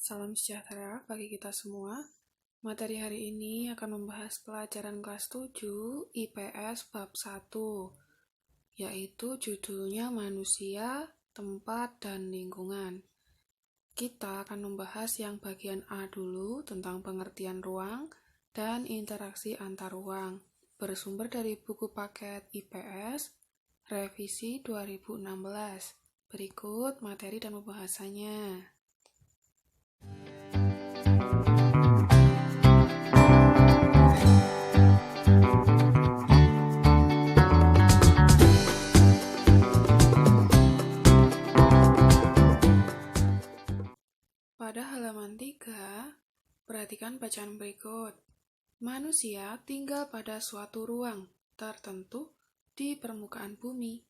Salam sejahtera bagi kita semua. Materi hari ini akan membahas pelajaran kelas 7 IPS bab 1, yaitu judulnya Manusia, Tempat, dan Lingkungan. Kita akan membahas yang bagian A dulu tentang pengertian ruang dan interaksi antar ruang, bersumber dari buku paket IPS revisi 2016. Berikut materi dan pembahasannya. Pada halaman 3, perhatikan bacaan berikut. Manusia tinggal pada suatu ruang tertentu di permukaan bumi.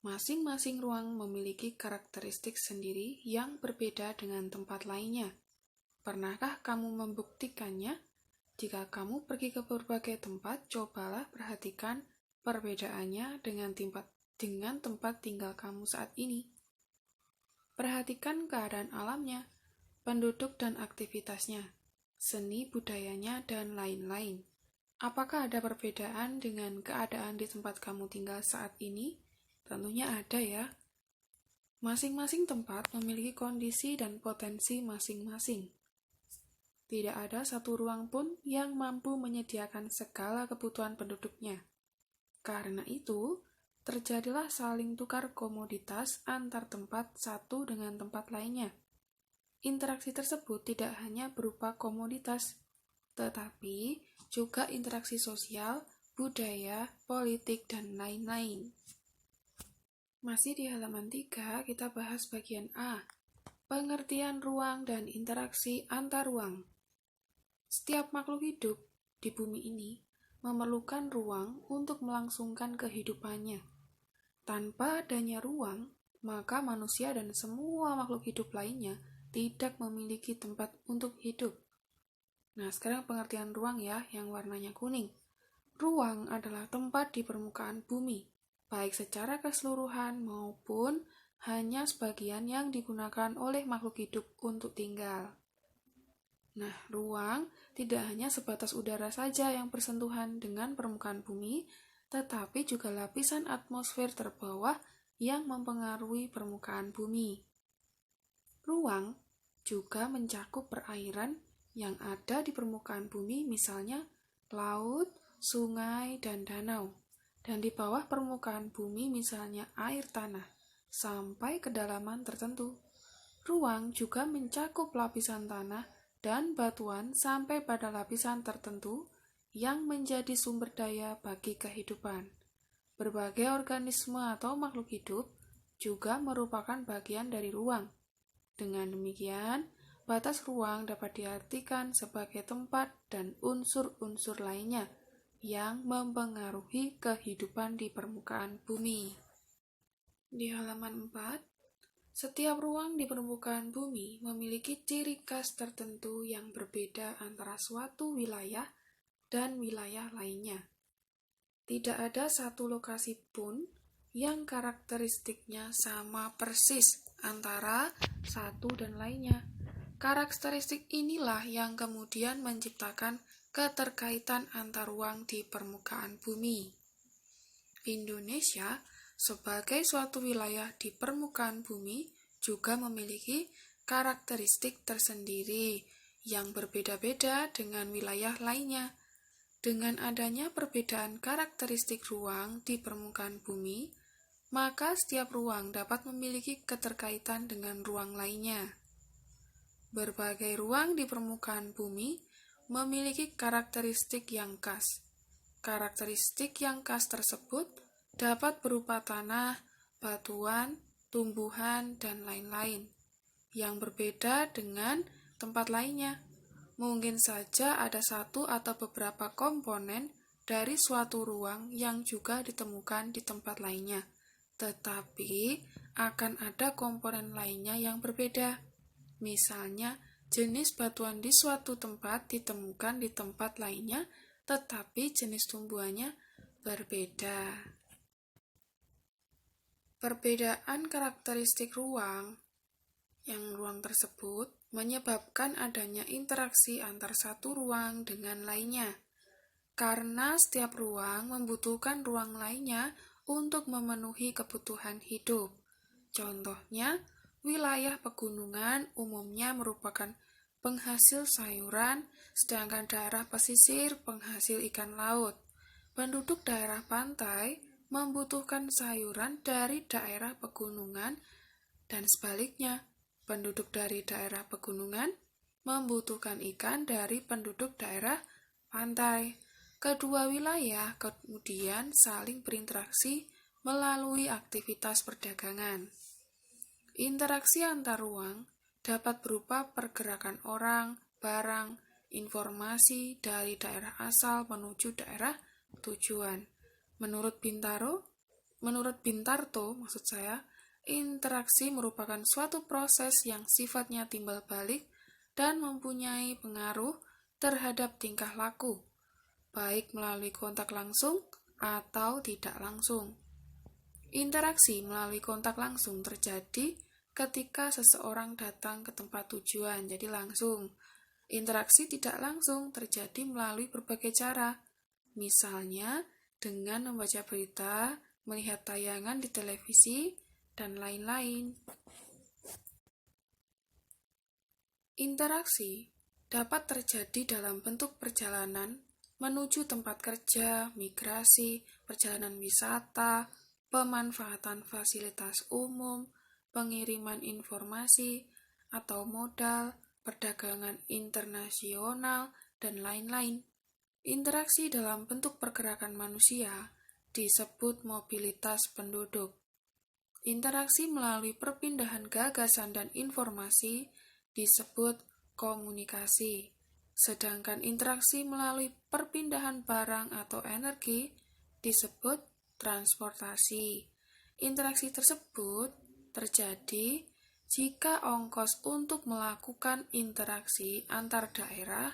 Masing-masing ruang memiliki karakteristik sendiri yang berbeda dengan tempat lainnya. Pernahkah kamu membuktikannya? Jika kamu pergi ke berbagai tempat, cobalah perhatikan perbedaannya dengan tempat tinggal kamu saat ini. Perhatikan keadaan alamnya, penduduk dan aktivitasnya, seni budayanya, dan lain-lain. Apakah ada perbedaan dengan keadaan di tempat kamu tinggal saat ini? Tentunya ada ya. Masing-masing tempat memiliki kondisi dan potensi masing-masing. Tidak ada satu ruang pun yang mampu menyediakan segala kebutuhan penduduknya. Karena itu, terjadilah saling tukar komoditas antar tempat satu dengan tempat lainnya. Interaksi tersebut tidak hanya berupa komoditas, tetapi juga interaksi sosial, budaya, politik, dan lain-lain. Masih di halaman 3, kita bahas bagian A, pengertian ruang dan interaksi antar ruang. Setiap makhluk hidup di bumi ini memerlukan ruang untuk melangsungkan kehidupannya. Tanpa adanya ruang, maka manusia dan semua makhluk hidup lainnya tidak memiliki tempat untuk hidup. Nah, sekarang pengertian ruang ya, yang warnanya kuning. Ruang adalah tempat di permukaan bumi, baik secara keseluruhan maupun hanya sebagian yang digunakan oleh makhluk hidup untuk tinggal. Nah, ruang tidak hanya sebatas udara saja yang bersentuhan dengan permukaan bumi, tetapi juga lapisan atmosfer terbawah yang mempengaruhi permukaan bumi. Ruang juga mencakup perairan yang ada di permukaan bumi, misalnya laut, sungai, dan danau, dan di bawah permukaan bumi, misalnya air tanah, sampai kedalaman tertentu. Ruang juga mencakup lapisan tanah dan batuan sampai pada lapisan tertentu yang menjadi sumber daya bagi kehidupan. Berbagai organisme atau makhluk hidup juga merupakan bagian dari ruang. Dengan demikian, batas ruang dapat diartikan sebagai tempat dan unsur-unsur lainnya yang mempengaruhi kehidupan di permukaan bumi. Di halaman 4, setiap ruang di permukaan bumi memiliki ciri khas tertentu yang berbeda antara suatu wilayah dan wilayah lainnya. Tidak ada satu lokasi pun yang karakteristiknya sama persis antara satu dan lainnya. Karakteristik inilah yang kemudian menciptakan keterkaitan antar ruang di permukaan bumi. Indonesia sebagai suatu wilayah di permukaan bumi juga memiliki karakteristik tersendiri yang berbeda-beda dengan wilayah lainnya. Dengan adanya perbedaan karakteristik ruang di permukaan bumi, maka setiap ruang dapat memiliki keterkaitan dengan ruang lainnya. Berbagai ruang di permukaan bumi memiliki karakteristik yang khas. Karakteristik yang khas tersebut dapat berupa tanah, batuan, tumbuhan, dan lain-lain, yang berbeda dengan tempat lainnya. Mungkin saja ada satu atau beberapa komponen dari suatu ruang yang juga ditemukan di tempat lainnya, tetapi akan ada komponen lainnya yang berbeda. Misalnya, jenis batuan di suatu tempat ditemukan di tempat lainnya, tetapi jenis tumbuhannya berbeda. Perbedaan karakteristik ruang tersebut menyebabkan adanya interaksi antar satu ruang dengan lainnya. Karena setiap ruang membutuhkan ruang lainnya untuk memenuhi kebutuhan hidup. Contohnya, wilayah pegunungan umumnya merupakan penghasil sayuran, sedangkan daerah pesisir penghasil ikan laut. Penduduk daerah pantai membutuhkan sayuran dari daerah pegunungan dan sebaliknya, penduduk dari daerah pegunungan membutuhkan ikan dari penduduk daerah pantai. Kedua wilayah kemudian saling berinteraksi melalui aktivitas perdagangan. Interaksi antar ruang dapat berupa pergerakan orang, barang, informasi dari daerah asal menuju daerah tujuan. Menurut Bintarto, interaksi merupakan suatu proses yang sifatnya timbal balik dan mempunyai pengaruh terhadap tingkah laku, baik melalui kontak langsung atau tidak langsung. Interaksi melalui kontak langsung terjadi ketika seseorang datang ke tempat tujuan, jadi langsung. Interaksi tidak langsung terjadi melalui berbagai cara, misalnya dengan membaca berita, melihat tayangan di televisi, dan lain-lain. Interaksi dapat terjadi dalam bentuk perjalanan menuju tempat kerja, migrasi, perjalanan wisata, pemanfaatan fasilitas umum, pengiriman informasi atau modal, perdagangan internasional, dan lain-lain. Interaksi dalam bentuk pergerakan manusia disebut mobilitas penduduk. Interaksi melalui perpindahan gagasan dan informasi disebut komunikasi. Sedangkan interaksi melalui perpindahan barang atau energi disebut transportasi. Interaksi tersebut terjadi jika ongkos untuk melakukan interaksi antar daerah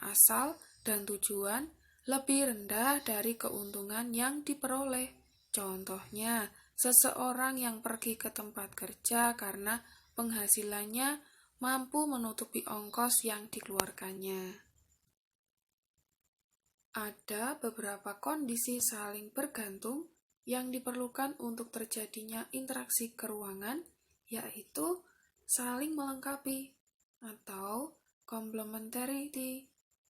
asal dan tujuan lebih rendah dari keuntungan yang diperoleh. Contohnya, seseorang yang pergi ke tempat kerja karena penghasilannya mampu menutupi ongkos yang dikeluarkannya. Ada beberapa kondisi saling bergantung yang diperlukan untuk terjadinya interaksi keruangan, yaitu saling melengkapi atau complementarity,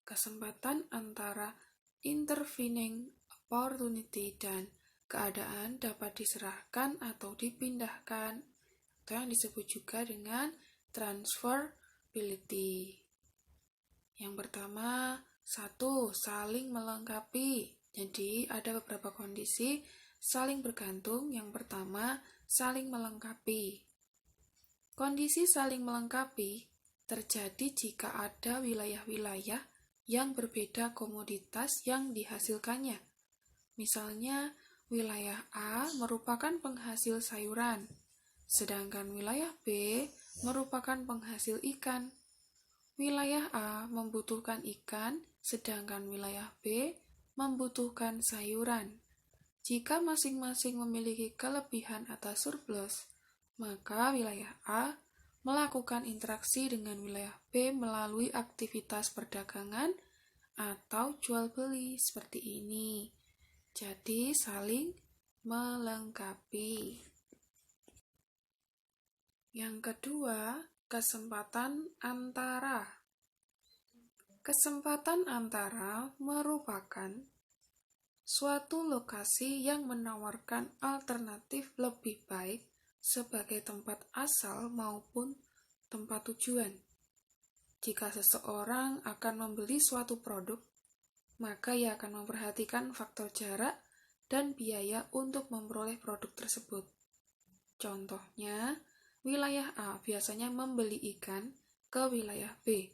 kesempatan antara intervening opportunity dan keadaan dapat diserahkan atau dipindahkan, atau yang disebut juga dengan transferability. Yang pertama, saling melengkapi. Jadi, ada beberapa kondisi saling bergantung. Yang pertama, saling melengkapi. Kondisi saling melengkapi terjadi jika ada wilayah-wilayah yang berbeda komoditas yang dihasilkannya. Misalnya, wilayah A merupakan penghasil sayuran, sedangkan wilayah B merupakan penghasil ikan. Wilayah A membutuhkan ikan, sedangkan wilayah B membutuhkan sayuran. Jika masing-masing memiliki kelebihan atau surplus, maka wilayah A melakukan interaksi dengan wilayah B melalui aktivitas perdagangan atau jual beli seperti ini. Jadi saling melengkapi. Yang kedua, kesempatan antara. Kesempatan antara merupakan suatu lokasi yang menawarkan alternatif lebih baik sebagai tempat asal maupun tempat tujuan. Jika seseorang akan membeli suatu produk, maka ia akan memperhatikan faktor jarak dan biaya untuk memperoleh produk tersebut. Contohnya, wilayah A biasanya membeli ikan ke wilayah B.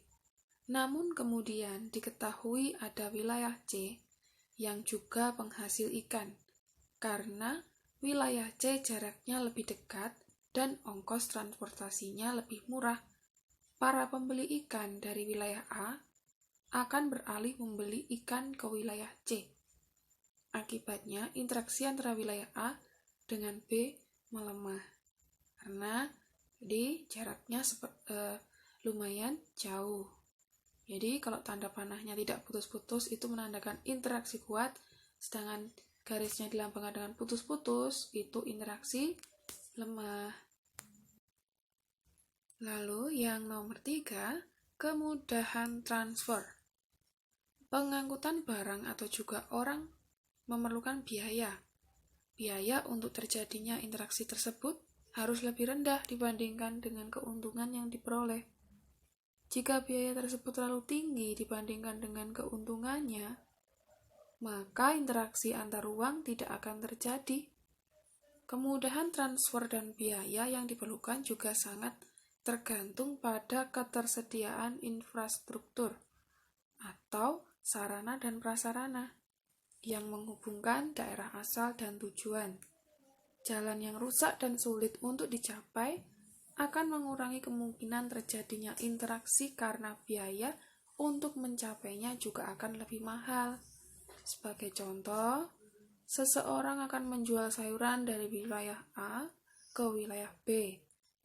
Namun kemudian diketahui ada wilayah C yang juga penghasil ikan, karena wilayah C jaraknya lebih dekat dan ongkos transportasinya lebih murah. Para pembeli ikan dari wilayah A akan beralih membeli ikan ke wilayah C. Akibatnya, interaksi antara wilayah A dengan B melemah. Karena jaraknya lumayan jauh. Jadi kalau tanda panahnya tidak putus-putus itu menandakan interaksi kuat, sedangkan garisnya dilambangkan dengan putus-putus itu interaksi lemah. Lalu yang nomor 3, kemudahan transfer. Pengangkutan barang atau juga orang memerlukan biaya. Biaya untuk terjadinya interaksi tersebut harus lebih rendah dibandingkan dengan keuntungan yang diperoleh. Jika biaya tersebut terlalu tinggi dibandingkan dengan keuntungannya, maka interaksi antar ruang tidak akan terjadi. Kemudahan transfer dan biaya yang diperlukan juga sangat tergantung pada ketersediaan infrastruktur atau sarana dan prasarana yang menghubungkan daerah asal dan tujuan. Jalan yang rusak dan sulit untuk dicapai akan mengurangi kemungkinan terjadinya interaksi karena biaya untuk mencapainya juga akan lebih mahal. Sebagai contoh, seseorang akan menjual sayuran dari wilayah A ke wilayah B.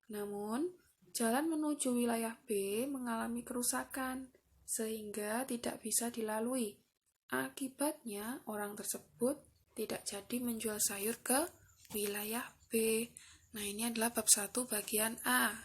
Namun, jalan menuju wilayah B mengalami kerusakan, sehingga tidak bisa dilalui. Akibatnya, orang tersebut tidak jadi menjual sayur ke wilayah B. Nah, ini adalah bab 1 bagian A.